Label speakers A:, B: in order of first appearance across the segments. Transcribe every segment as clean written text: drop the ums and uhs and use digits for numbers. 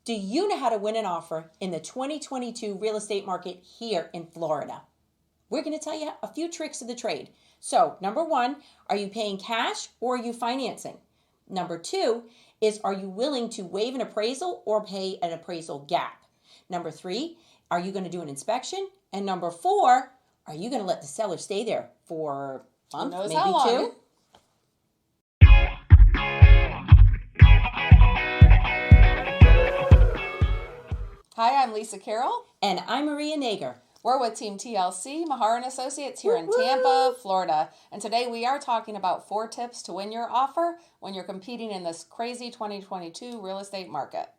A: Do you know how to win an offer in the 2022 real estate market here in Florida? We're going to tell you a few tricks of the trade. So, number one, are you paying cash or are you financing? Number two is, are you willing to waive an appraisal or pay an appraisal gap? Number three, are you going to do an inspection? And number four, are you going to let the seller stay there for a month, maybe two?
B: Hi, I'm Lisa Carroll.
A: And I'm Maria Nager.
B: We're with Team TLC, Mahar & Associates here in Tampa, Florida. And today we are talking about 4 tips to win your offer when you're competing in this crazy 2022 real estate market.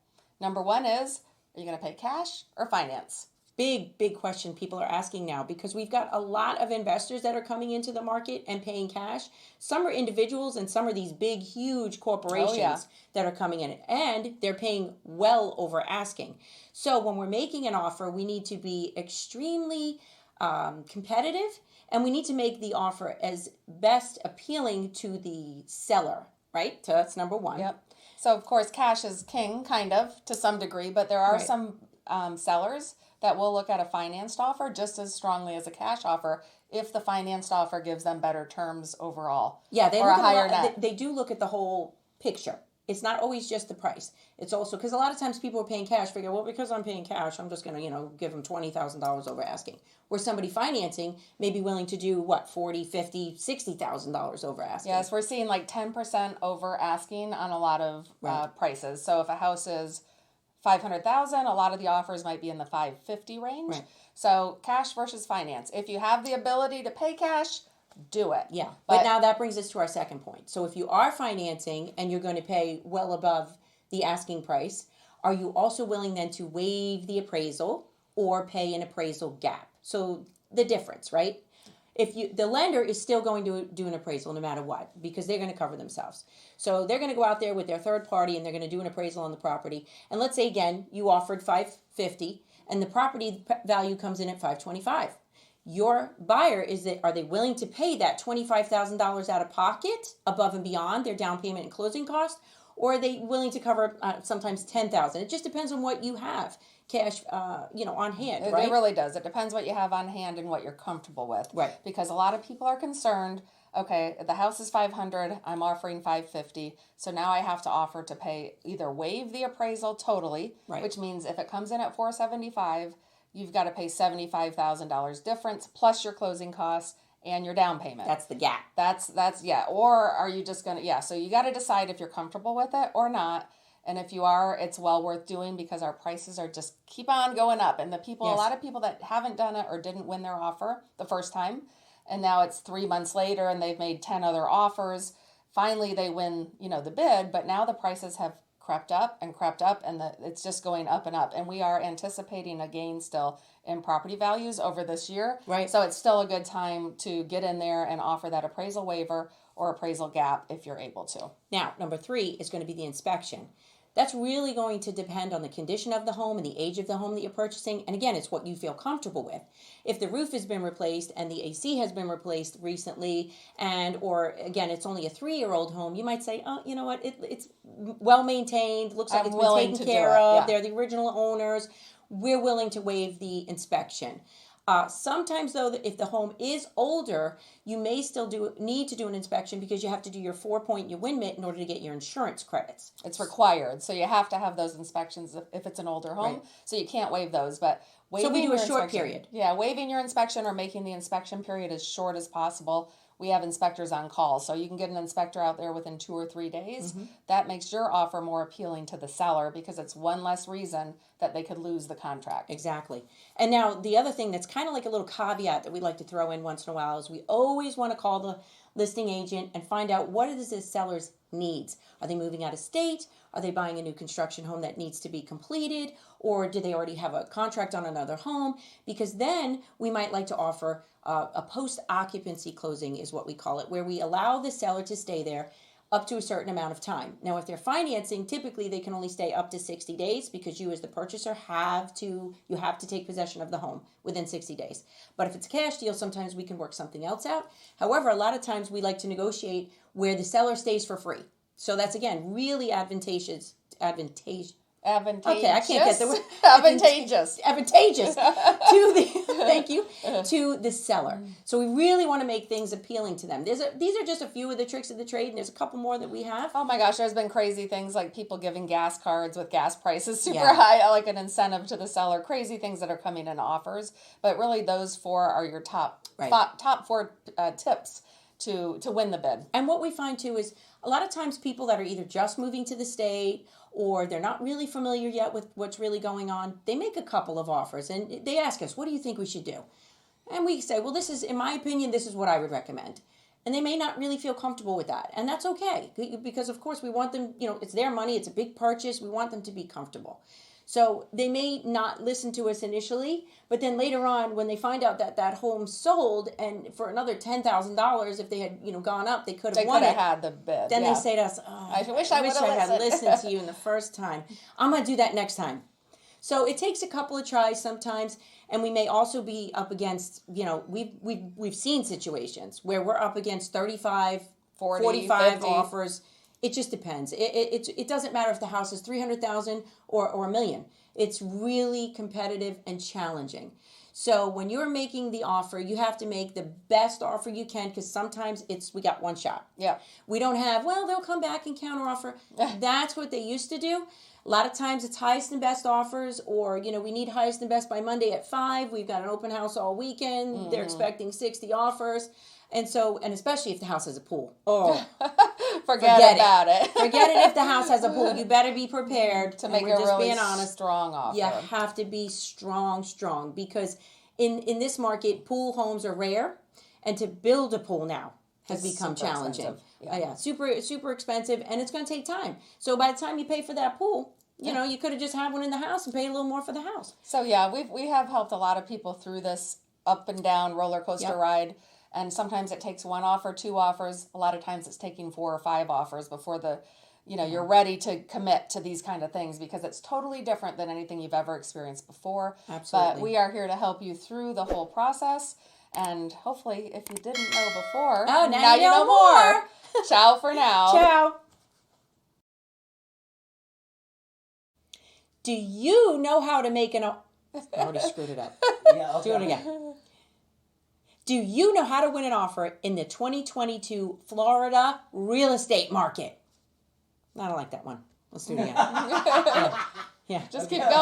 B: Number 1 is, are you going to pay cash or finance?
A: Big question people are asking now, because we've got a lot of investors that are coming into the market and paying cash. Some are individuals and some are these big, huge corporations that are coming in, and they're paying well over asking. So when we're making an offer, we need to be extremely competitive, and we need to make the offer as best appealing to the seller, right? So that's number 1.
B: Yep. So of course, cash is king, kind of, to some degree, but there are some sellers that will look at a financed offer just as strongly as a cash offer if the financed offer gives them better terms overall.
A: Yeah, they
B: or
A: look
B: a
A: at
B: higher net.
A: They do look at the whole picture. It's not always just the price. It's also, because a lot of times people are paying cash, figure, well, because I'm paying cash, I'm just going to, give them $20,000 over asking. Where somebody financing may be willing to do, what, $40,000, $50,000, $60,000 over asking.
B: Yes, we're seeing like 10% over asking on a lot of prices. So if a house is $500,000, a lot of the offers might be in the $550,000 range. Right. So cash versus finance. If you have the ability to pay cash, do it.
A: Yeah, but now that brings us to our second point. So if you are financing and you're going to pay well above the asking price, are you also willing then to waive the appraisal or pay an appraisal gap? So the difference, right? The lender is still going to do an appraisal no matter what, because they're going to cover themselves. So they're going to go out there with their third party and they're going to do an appraisal on the property. And let's say, again, you offered $550,000 and the property value comes in at $525,000. Your buyer, are they willing to pay that $25,000 out of pocket above and beyond their down payment and closing cost? Or are they willing to cover sometimes $10,000? It just depends on what you have cash, on hand, right?
B: It really does. It depends what you have on hand and what you're comfortable with.
A: Right.
B: Because a lot of people are concerned, okay, the house is $500,000, I'm offering $550,000, so now I have to offer to pay, either waive the appraisal totally, which means if it comes in at $475,000, you've got to pay $75,000 difference plus your closing costs and your down payment.
A: That's the gap.
B: That's or are you just going to, so you got to decide if you're comfortable with it or not. And if you are, it's well worth doing, because our prices are just keep on going up. And a lot of people that haven't done it or didn't win their offer the first time, and now it's 3 months later and they've made 10 other offers. Finally, they win, the bid, but now the prices have crept up, and it's just going up and up. And we are anticipating a gain still in property values over this year.
A: Right.
B: So it's still a good time to get in there and offer that appraisal waiver or appraisal gap if you're able to.
A: Now, number 3 is going to be the inspection. That's really going to depend on the condition of the home and the age of the home that you're purchasing. And again, it's what you feel comfortable with. If the roof has been replaced and the AC has been replaced recently, or again, it's only a 3-year-old home, you might say, oh, you know what, it's well maintained, looks like it's been taken care of, they're the original owners, we're willing to waive the inspection. Sometimes, though, if the home is older, you may still need to do an inspection, because you have to do your 4-point, your wind mitt, in order to get your insurance credits.
B: It's required. So you have to have those inspections if it's an older home. Right. So you can't waive those. But
A: so we do a short period.
B: Yeah, waiving your inspection or making the inspection period as short as possible. We have inspectors on call, so you can get an inspector out there within 2 or 3 days. Mm-hmm. That makes your offer more appealing to the seller, because it's one less reason that they could lose the contract.
A: Exactly. And now the other thing that's kind of like a little caveat that we like to throw in once in a while is we always want to call the listing agent and find out what is the seller's needs. Are they moving out of state? Are they buying a new construction home that needs to be completed? Or do they already have a contract on another home? Because then we might like to offer a post-occupancy closing, is what we call it, where we allow the seller to stay there up to a certain amount of time. Now, if they're financing, typically they can only stay up to 60 days, because you as the purchaser have to take possession of the home within 60 days. But if it's a cash deal, sometimes we can work something else out. However, a lot of times we like to negotiate where the seller stays for free. So that's, again, really advantageous
B: advantageous.
A: Okay, I can't get the word.
B: Advantageous.
A: Advantageous to the thank you to the seller. So we really want to make things appealing to them. These are just a few of the tricks of the trade, and there's a couple more that we have.
B: Oh my gosh, there's been crazy things like people giving gas cards with gas prices super
A: Yeah.
B: high, like an incentive to the seller. Crazy things that are coming in offers, but really those four are your top
A: Right.
B: top four tips to win the bid.
A: And what we find too is a lot of times people that are either just moving to the state or they're not really familiar yet with what's really going on, they make a couple of offers and they ask us, what do you think we should do? And we say, well, this is, in my opinion, this is what I would recommend. And they may not really feel comfortable with that. And that's okay. Because of course we want them, it's their money. It's a big purchase. We want them to be comfortable. So they may not listen to us initially, but then later on, when they find out that that home sold, and for another $10,000, if they had gone up, they could have won it.
B: They could have had the bid.
A: Then
B: yeah.
A: they say to us, oh,
B: I wish I
A: had listened to you in the first time. I'm going to do that next time. So it takes a couple of tries sometimes, and we may also be up against, we've seen situations where we're up against 35, 40, 45 50. Offers. It just depends. It doesn't matter if the house is $300,000 or $1 million. It's really competitive and challenging. So when you're making the offer, you have to make the best offer you can, because sometimes we got one shot.
B: Yeah.
A: We don't have, they'll come back and counter offer. That's what they used to do. A lot of times it's highest and best offers, or, we need highest and best by Monday at 5. We've got an open house all weekend. Mm-hmm. They're expecting 60 offers. And especially if the house has a pool. Oh,
B: forget about it.
A: Forget it if the house has a pool. You better be prepared
B: to make a really strong offer.
A: You have to be strong, because in this market, pool homes are rare, and to build a pool now has become challenging. Yeah, super, super expensive, and it's going to take time. So by the time you pay for that pool, you could have just had one in the house and paid a little more for the house.
B: So yeah, we have helped a lot of people through this up and down roller coaster ride. And sometimes it takes one offer, 2 offers. A lot of times it's taking 4 or 5 offers before you're ready to commit to these kind of things, because it's totally different than anything you've ever experienced before.
A: Absolutely.
B: But we are here to help you through the whole process. And hopefully, if you didn't know before,
A: now you know more.
B: Ciao for now.
A: Ciao. Do you know how to make I already screwed it up.
C: Yeah, okay.
A: Do it again. Do you know how to win an offer in the 2022 Florida real estate market? I don't like that one. Let's do it again. Yeah.
B: Just keep going.